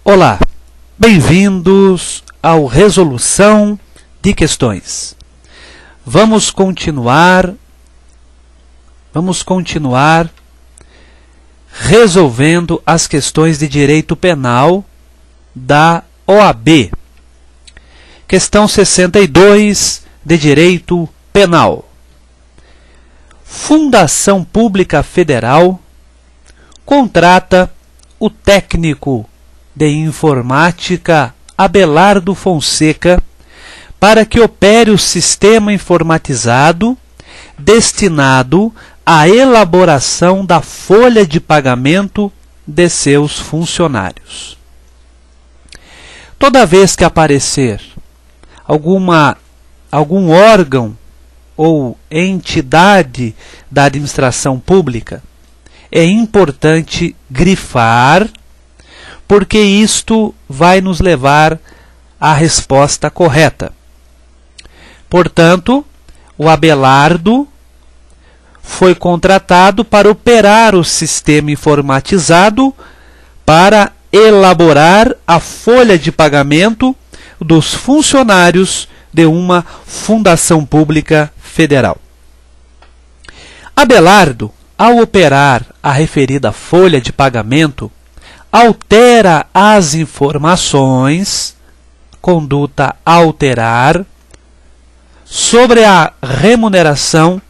Olá, bem-vindos ao Resolução de Questões. Vamos continuar resolvendo as questões de direito penal da OAB. Questão 62 de direito penal. Fundação Pública Federal contrata o técnico de informática Abelardo Fonseca para que opere o sistema informatizado destinado à elaboração da folha de pagamento de seus funcionários. Toda vez que aparecer algum órgão ou entidade da administração pública, é importante grifar, porque isto vai nos levar à resposta correta. Portanto, o Abelardo foi contratado para operar o sistema informatizado para elaborar a folha de pagamento dos funcionários de uma fundação pública federal. Abelardo, ao operar a referida folha de pagamento, altera as informações, conduta alterar, sobre a remuneração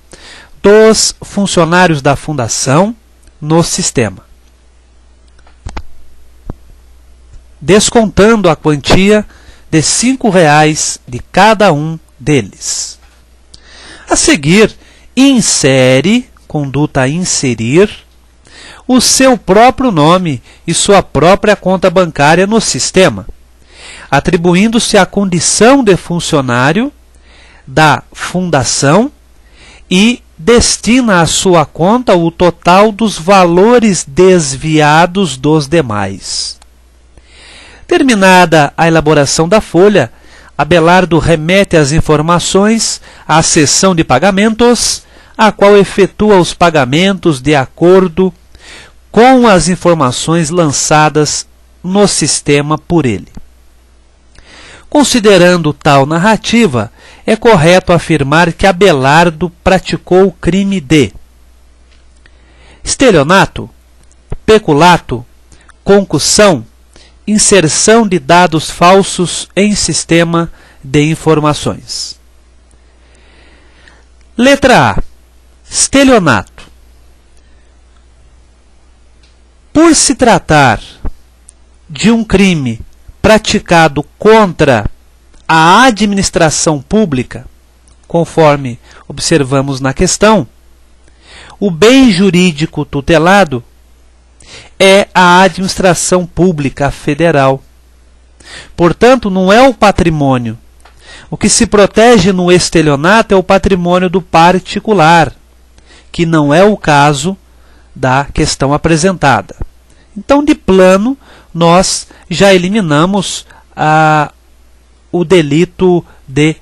dos funcionários da fundação no sistema, descontando a quantia de R$ 5,00 de cada um deles. A seguir, insere, conduta inserir, o seu próprio nome e sua própria conta bancária no sistema, atribuindo-se a condição de funcionário da fundação e destina à sua conta o total dos valores desviados dos demais. Terminada a elaboração da folha, Abelardo remete as informações à seção de pagamentos, a qual efetua os pagamentos de acordo com as informações lançadas no sistema por ele. Considerando tal narrativa, é correto afirmar que Abelardo praticou o crime de estelionato, peculato, concussão, inserção de dados falsos em sistema de informações. Letra A. Estelionato. Por se tratar de um crime praticado contra a administração pública, conforme observamos na questão, o bem jurídico tutelado é a administração pública federal. Portanto, não é o patrimônio. O que se protege no estelionato é o patrimônio do particular, que não é o caso da questão apresentada. Então, de plano, nós já eliminamos o delito de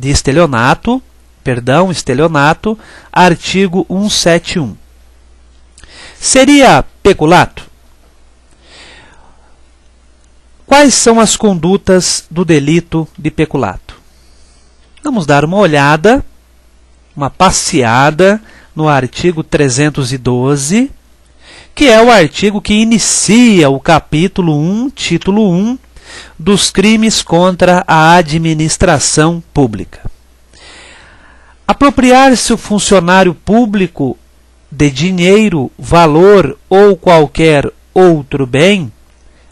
estelionato, artigo 171. Seria peculato? Quais são as condutas do delito de peculato? Vamos dar uma olhada, uma passeada no artigo 312, que é o artigo que inicia o capítulo 1, título 1, dos crimes contra a administração pública. Apropriar-se o funcionário público de dinheiro, valor ou qualquer outro bem,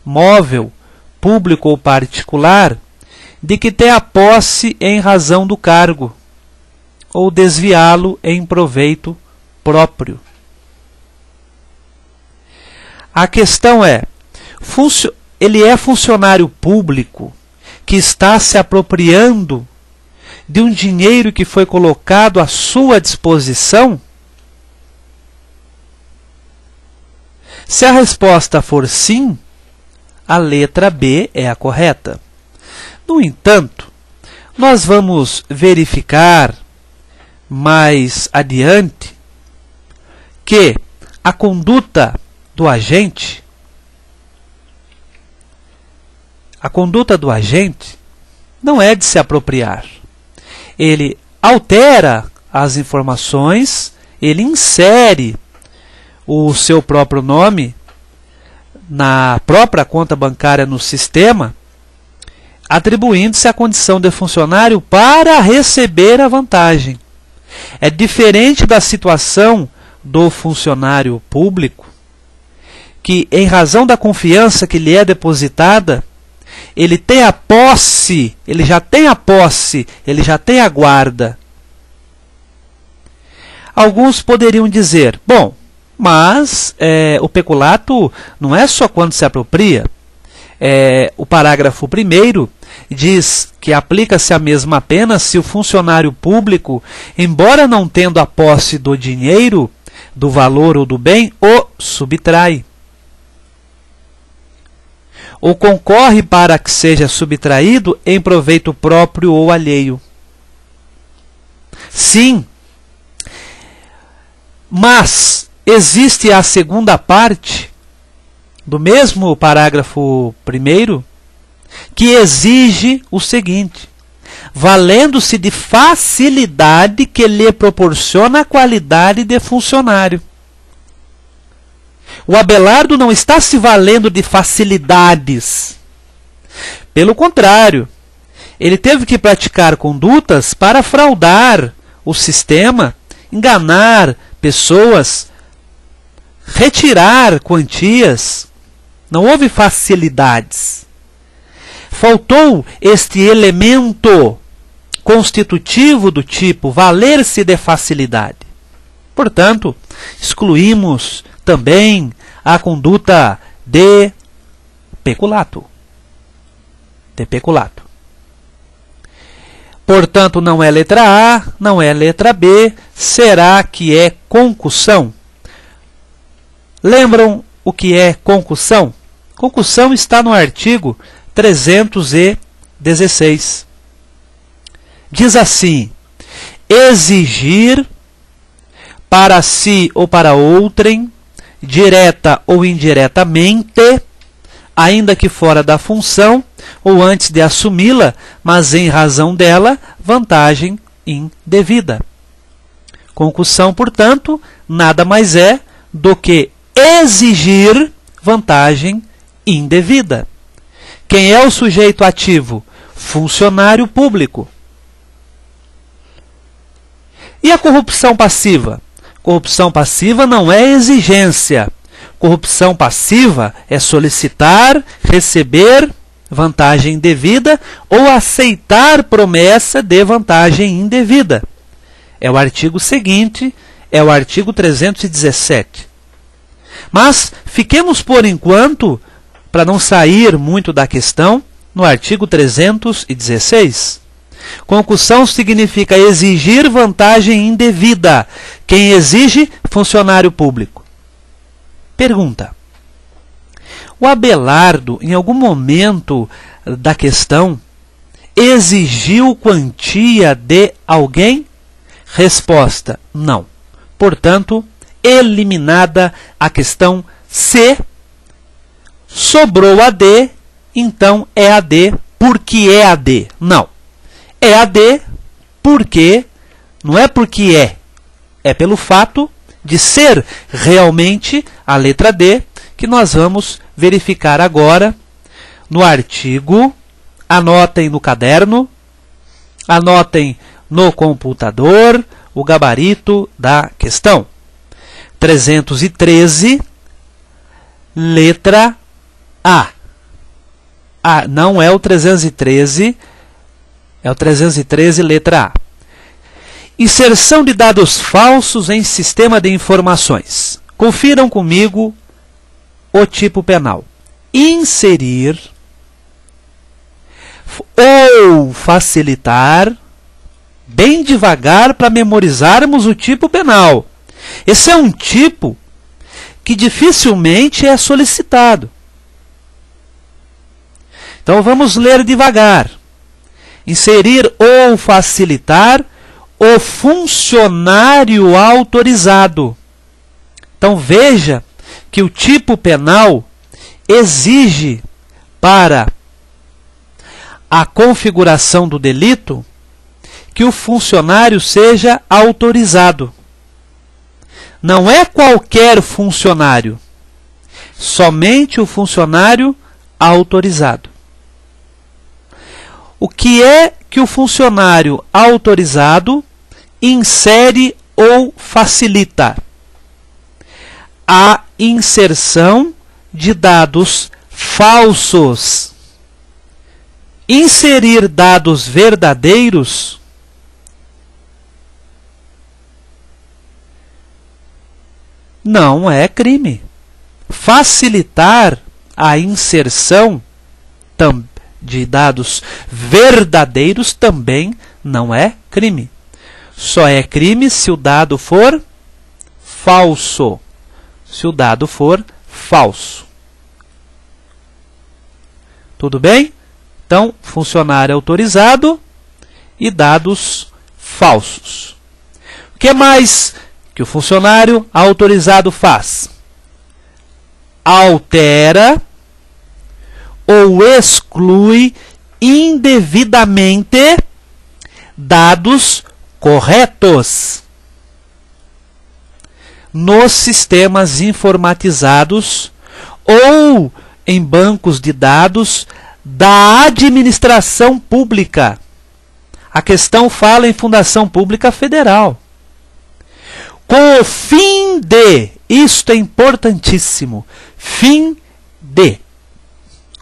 móvel, público ou particular, de que tenha posse em razão do cargo, ou desviá-lo em proveito próprio. A questão é, ele é funcionário público que está se apropriando de um dinheiro que foi colocado à sua disposição? Se a resposta for sim, a letra B é a correta. No entanto, nós vamos verificar mais adiante que a conduta do agente a conduta do agente não é de se apropriar. Ele altera as informações, ele insere o seu próprio nome na própria conta bancária no sistema, atribuindo-se a condição de funcionário para receber a vantagem. É diferente da situação do funcionário público, que, em razão da confiança que lhe é depositada, ele tem a posse, ele já tem a guarda. Alguns poderiam dizer, bom, mas o peculato não é só quando se apropria. O parágrafo 1º diz que aplica-se a mesma pena se o funcionário público, embora não tendo a posse do dinheiro, do valor ou do bem, o subtrai, ou concorre para que seja subtraído em proveito próprio ou alheio. Sim, mas existe a segunda parte do mesmo parágrafo 1º que exige o seguinte: valendo-se de facilidade que lhe proporciona a qualidade de funcionário. O Abelardo não está se valendo de facilidades. Pelo contrário, ele teve que praticar condutas para fraudar o sistema, enganar pessoas, retirar quantias. Não houve facilidades. Faltou este elemento constitutivo do tipo valer-se de facilidade. Portanto, excluímos também a conduta de peculato. Portanto, não é letra A, não é letra B. Será que é concussão? Lembram o que é concussão? Concussão está no artigo 316. Diz assim: exigir para si ou para outrem, direta ou indiretamente, ainda que fora da função ou antes de assumi-la, mas em razão dela, vantagem indevida. Concussão, portanto, nada mais é do que exigir vantagem indevida. Quem é o sujeito ativo? Funcionário público. E a corrupção passiva? Corrupção passiva não é exigência. Corrupção passiva é solicitar, receber vantagem indevida ou aceitar promessa de vantagem indevida. É o artigo seguinte, é o artigo 317. Mas fiquemos por enquanto, para não sair muito da questão, no artigo 316. Concussão significa exigir vantagem indevida. Quem exige? Funcionário público. Pergunta: o Abelardo, em algum momento da questão, exigiu quantia de alguém? Resposta: não. Portanto, eliminada a questão C. Sobrou a D, então é a D. Por que é a D? Não. É a D porque, não é porque é pelo fato de ser realmente a letra D, que nós vamos verificar agora no artigo. Anotem no caderno, anotem no computador o gabarito da questão. 313, letra A. Não é o 313, é o 313, letra A. Inserção de dados falsos em sistema de informações. Confiram comigo o tipo penal. Inserir ou facilitar, bem devagar para memorizarmos o tipo penal. Esse é um tipo que dificilmente é solicitado. Então vamos ler devagar. Inserir ou facilitar o funcionário autorizado. Então veja que o tipo penal exige para a configuração do delito que o funcionário seja autorizado. Não é qualquer funcionário, somente o funcionário autorizado. O que é que o funcionário autorizado insere ou facilita? A inserção de dados falsos. Inserir dados verdadeiros não é crime. Facilitar a inserção de dados verdadeiros também não é crime. Só é crime se o dado for falso. Se o dado for falso. Tudo bem? Então, funcionário autorizado e dados falsos. O que mais que o funcionário autorizado faz? Altera ou exclui indevidamente dados corretos nos sistemas informatizados ou em bancos de dados da administração pública. A questão fala em fundação pública federal. Com o fim de, isto é importantíssimo,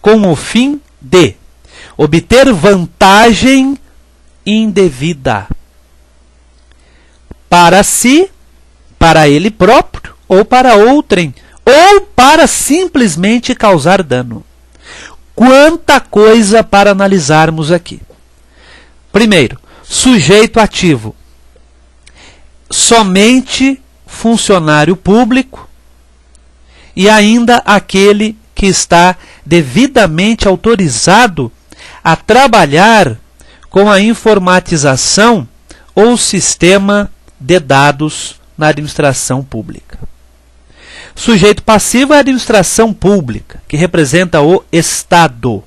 com o fim de obter vantagem indevida para si, para ele próprio ou para outrem, ou para simplesmente causar dano. Quanta coisa para analisarmos aqui. Primeiro, sujeito ativo. Somente funcionário público e ainda aquele que está devidamente autorizado a trabalhar com a informatização ou sistema de dados na administração pública. Sujeito passivo é a administração pública, que representa o Estado.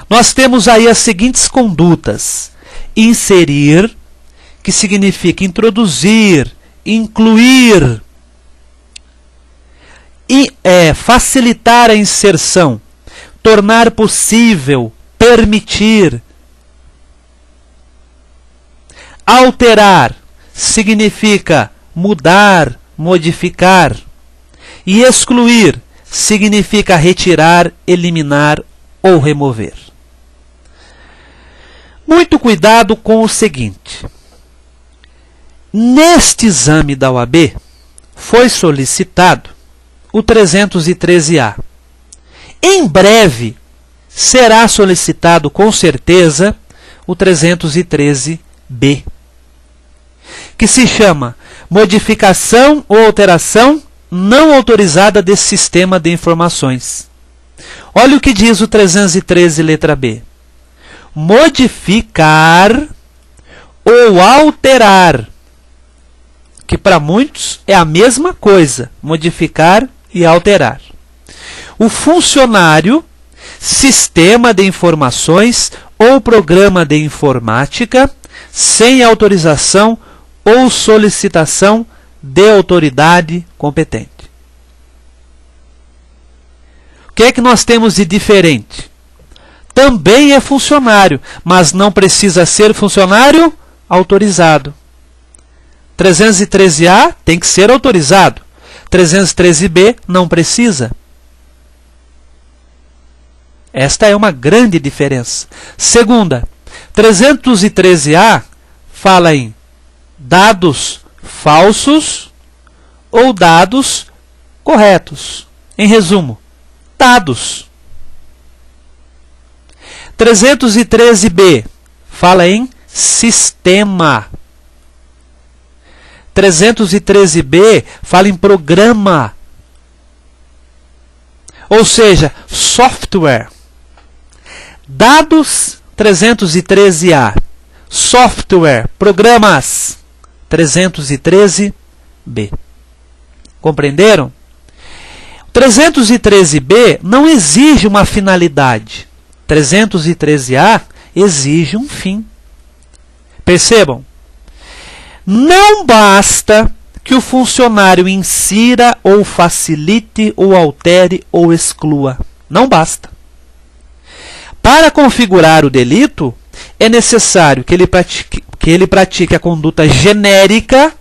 Nós temos aí as seguintes condutas. Inserir, que significa introduzir, incluir, facilitar a inserção, tornar possível, permitir. Alterar significa mudar, modificar. E excluir significa retirar, eliminar ou remover. Muito cuidado com o seguinte. Neste exame da OAB foi solicitado o 313-A. Em breve será solicitado com certeza o 313-B, que se chama modificação ou alteração não autorizada desse sistema de informações. Olha o que diz o 313, letra B. Modificar ou alterar, que para muitos é a mesma coisa, modificar e alterar. O funcionário, sistema de informações ou programa de informática, sem autorização ou solicitação de autoridade competente. O que é que nós temos de diferente? Também é funcionário, mas não precisa ser funcionário autorizado. 313-A tem que ser autorizado. 313-B não precisa. Esta é uma grande diferença. Segunda, 313-A fala em dados falsos ou dados corretos. Em resumo, dados. 313-B fala em sistema. 313-B fala em programa. Ou seja, software. Dados, 313-A. Software, programas, 313-B. Compreenderam? 313-B não exige uma finalidade. 313-A exige um fim. Percebam, não basta que o funcionário insira ou facilite ou altere ou exclua. Não basta. Para configurar o delito, é necessário que ele pratique a conduta genérica,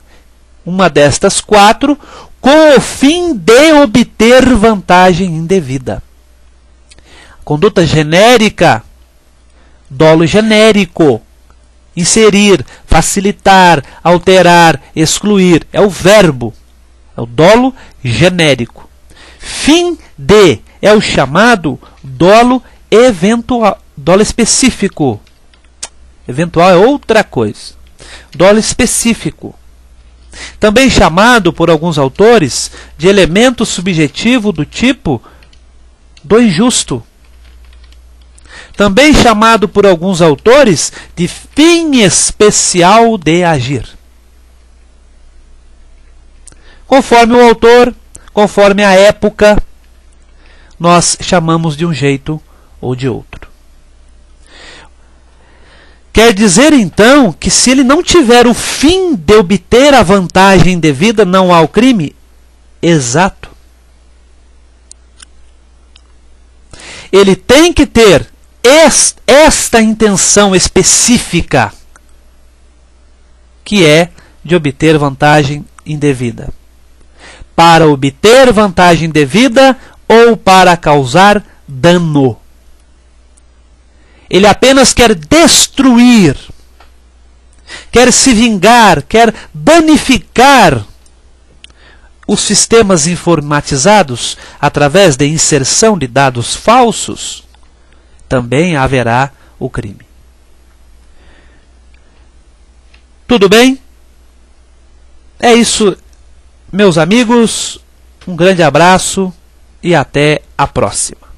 uma destas 4, com o fim de obter vantagem indevida. Conduta genérica, dolo genérico. Inserir, facilitar, alterar, excluir. É o verbo. É o dolo genérico. Fim de é o chamado dolo eventual, dolo específico. Eventual é outra coisa. Dolo específico. Também chamado por alguns autores de elemento subjetivo do tipo do injusto. Também chamado por alguns autores de fim especial de agir. Conforme o autor, conforme a época, nós chamamos de um jeito ou de outro. Quer dizer, então, que se ele não tiver o fim de obter a vantagem devida, não há o crime? Exato. Ele tem que ter esta intenção específica, que é de obter vantagem indevida. Para obter vantagem indevida ou para causar dano. Ele apenas quer destruir, quer se vingar, quer danificar os sistemas informatizados através da inserção de dados falsos, também haverá o crime. Tudo bem? É isso, meus amigos. Um grande abraço e até a próxima.